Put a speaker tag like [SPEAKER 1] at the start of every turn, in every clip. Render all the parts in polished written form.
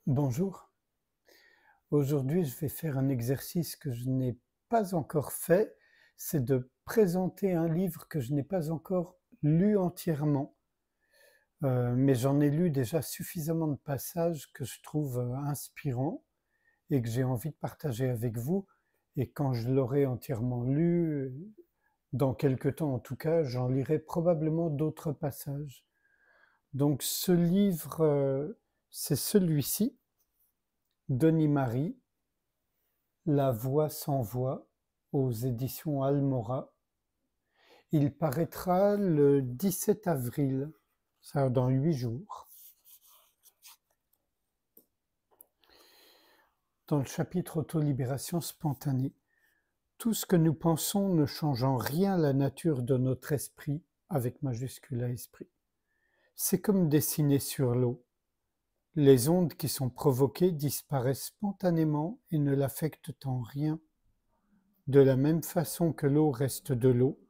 [SPEAKER 1] Bonjour, aujourd'hui je vais faire un exercice que je n'ai pas encore fait, c'est de présenter un livre que je n'ai pas encore lu entièrement, mais j'en ai lu déjà suffisamment de passages que je trouve inspirants et que j'ai envie de partager avec vous. Et quand je l'aurai entièrement lu, dans quelque temps en tout cas, j'en lirai probablement d'autres passages. Donc ce livre, c'est celui-ci, Denis Marie, La voix sans voix, aux éditions Almora. Il paraîtra le 17 avril, ça dans 8 jours. Dans le chapitre Autolibération spontanée, tout ce que nous pensons ne change en rien la nature de notre esprit, avec majuscule à esprit. C'est comme dessiner sur l'eau. Les ondes qui sont provoquées disparaissent spontanément et ne l'affectent en rien. De la même façon que l'eau reste de l'eau,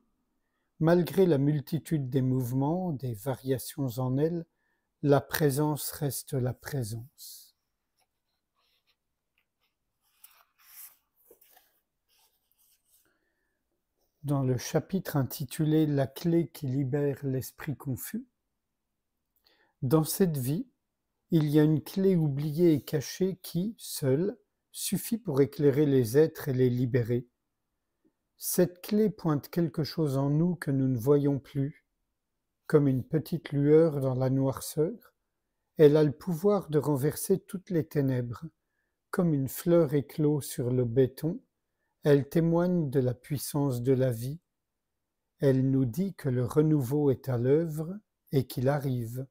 [SPEAKER 1] malgré la multitude des mouvements, des variations en elle, la présence reste la présence. Dans le chapitre intitulé La clé qui libère l'esprit confus, dans cette vie, il y a une clé oubliée et cachée qui, seule, suffit pour éclairer les êtres et les libérer. Cette clé pointe quelque chose en nous que nous ne voyons plus, comme une petite lueur dans la noirceur. Elle a le pouvoir de renverser toutes les ténèbres. Comme une fleur éclose sur le béton, elle témoigne de la puissance de la vie. Elle nous dit que le renouveau est à l'œuvre et qu'il arrive.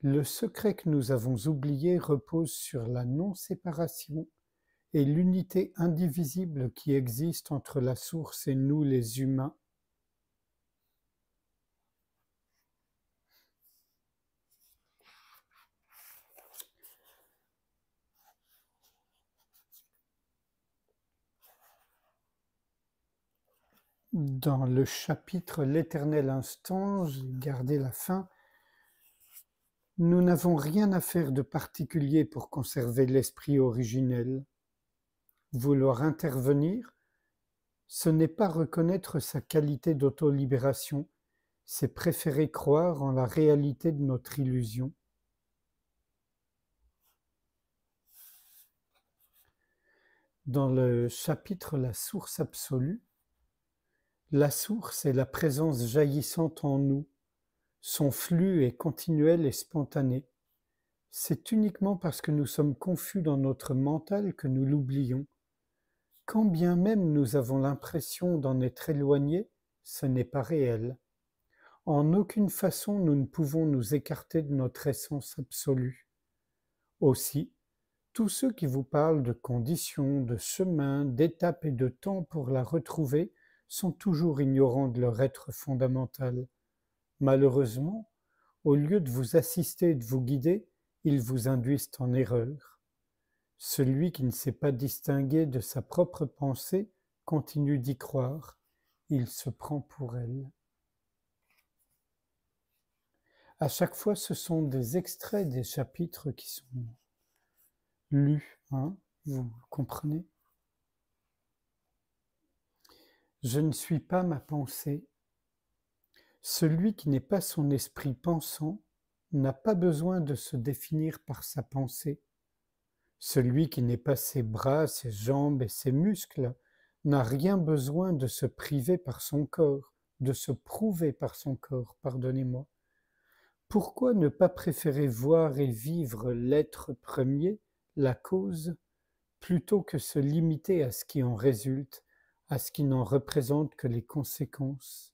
[SPEAKER 1] Le secret que nous avons oublié repose sur la non-séparation et l'unité indivisible qui existe entre la source et nous les humains. Dans le chapitre L'éternel instant, j'ai gardé la fin, nous n'avons rien à faire de particulier pour conserver l'esprit originel. Vouloir intervenir, ce n'est pas reconnaître sa qualité d'auto-libération, c'est préférer croire en la réalité de notre illusion. Dans le chapitre La source absolue, la source est la présence jaillissante en nous. Son flux est continuel et spontané. C'est uniquement parce que nous sommes confus dans notre mental que nous l'oublions. Quand bien même nous avons l'impression d'en être éloignés, ce n'est pas réel. En aucune façon nous ne pouvons nous écarter de notre essence absolue. Aussi, tous ceux qui vous parlent de conditions, de chemins, d'étapes et de temps pour la retrouver sont toujours ignorants de leur être fondamental. Malheureusement, au lieu de vous assister et de vous guider, ils vous induisent en erreur. Celui qui ne sait pas distinguer de sa propre pensée continue d'y croire. Il se prend pour elle. À chaque fois, ce sont des extraits des chapitres qui sont lus, vous comprenez? Je ne suis pas ma pensée. Celui qui n'est pas son esprit pensant n'a pas besoin de se définir par sa pensée. Celui qui n'est pas ses bras, ses jambes et ses muscles n'a rien besoin de se priver par son corps, de se prouver par son corps, pardonnez-moi. Pourquoi ne pas préférer voir et vivre l'être premier, la cause, plutôt que se limiter à ce qui en résulte, à ce qui n'en représente que les conséquences?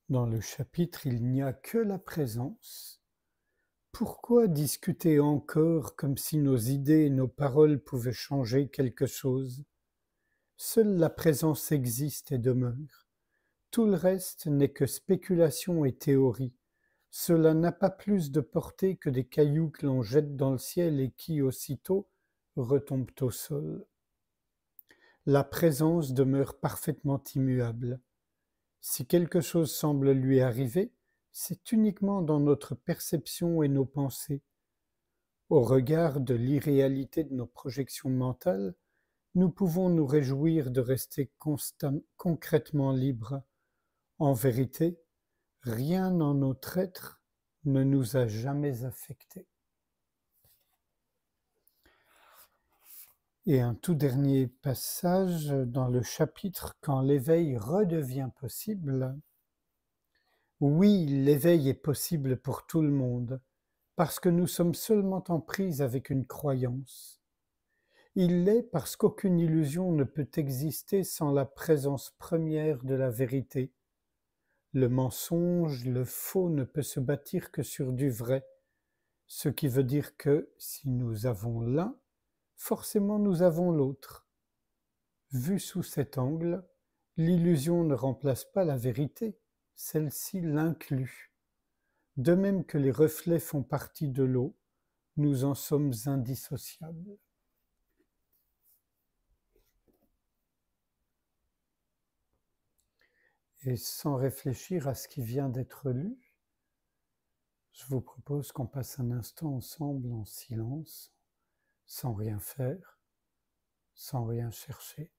[SPEAKER 1] Dans le chapitre Il n'y a que la présence, pourquoi discuter encore comme si nos idées et nos paroles pouvaient changer quelque chose? Seule la présence existe et demeure. Tout le reste n'est que spéculation et théorie. Cela n'a pas plus de portée que des cailloux que l'on jette dans le ciel et qui, aussitôt, retombent au sol. la présence demeure parfaitement immuable. Si quelque chose semble lui arriver, c'est uniquement dans notre perception et nos pensées. Au regard de l'irréalité de nos projections mentales, nous pouvons nous réjouir de rester concrètement libres. En vérité, rien dans notre être ne nous a jamais affectés. Et un tout dernier passage dans le chapitre « Quand l'éveil redevient possible ». Oui, l'éveil est possible pour tout le monde, parce que nous sommes seulement en prise avec une croyance. Il l'est parce qu'aucune illusion ne peut exister sans la présence première de la vérité. Le mensonge, le faux ne peut se bâtir que sur du vrai, ce qui veut dire que si nous avons l'un, forcément nous avons l'autre. Vu sous cet angle, l'illusion ne remplace pas la vérité, celle-ci l'inclut. De même que les reflets font partie de l'eau, nous en sommes indissociables. Et sans réfléchir à ce qui vient d'être lu, je vous propose qu'on passe un instant ensemble en silence, sans rien faire, sans rien chercher,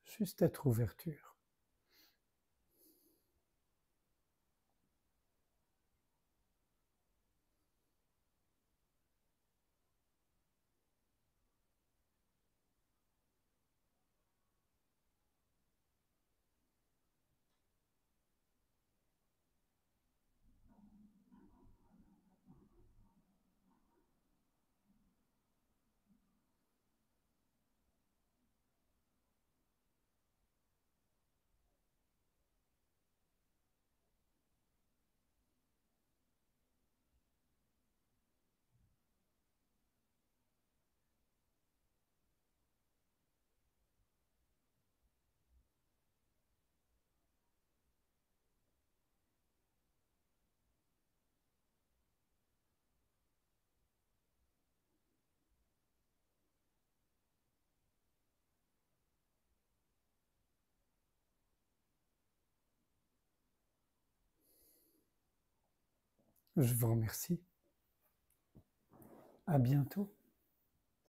[SPEAKER 1] juste être ouverture. Je vous remercie. À bientôt.